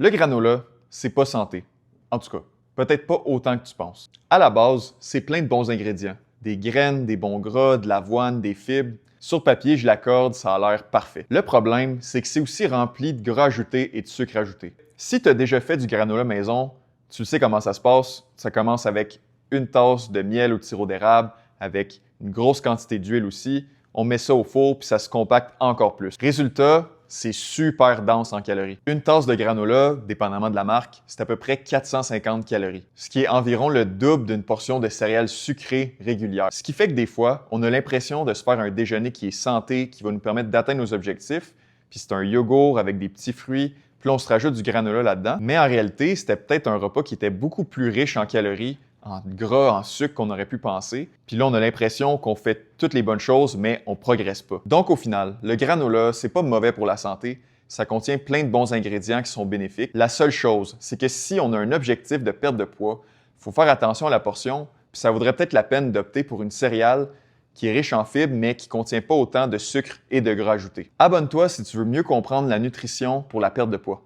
Le granola, c'est pas santé. En tout cas, peut-être pas autant que tu penses. À la base, c'est plein de bons ingrédients. Des graines, des bons gras, de l'avoine, des fibres. Sur papier, je l'accorde, ça a l'air parfait. Le problème, c'est que c'est aussi rempli de gras ajoutés et de sucre ajouté. Si tu as déjà fait du granola maison, tu sais comment ça se passe. Ça commence avec une tasse de miel ou de sirop d'érable, avec une grosse quantité d'huile aussi. On met ça au four puis ça se compacte encore plus. Résultat, c'est super dense en calories. Une tasse de granola, dépendamment de la marque, c'est à peu près 450 calories, ce qui est environ le double d'une portion de céréales sucrées régulière. Ce qui fait que des fois, on a l'impression de se faire un déjeuner qui est santé, qui va nous permettre d'atteindre nos objectifs, puis c'est un yogourt avec des petits fruits, puis on se rajoute du granola là-dedans. Mais en réalité, c'était peut-être un repas qui était beaucoup plus riche en calories, en gras, en sucre qu'on aurait pu penser. Puis là, on a l'impression qu'on fait toutes les bonnes choses, mais on progresse pas. Donc au final, le granola, c'est pas mauvais pour la santé. Ça contient plein de bons ingrédients qui sont bénéfiques. La seule chose, c'est que si on a un objectif de perte de poids, il faut faire attention à la portion, puis ça vaudrait peut-être la peine d'opter pour une céréale qui est riche en fibres, mais qui ne contient pas autant de sucre et de gras ajoutés. Abonne-toi si tu veux mieux comprendre la nutrition pour la perte de poids.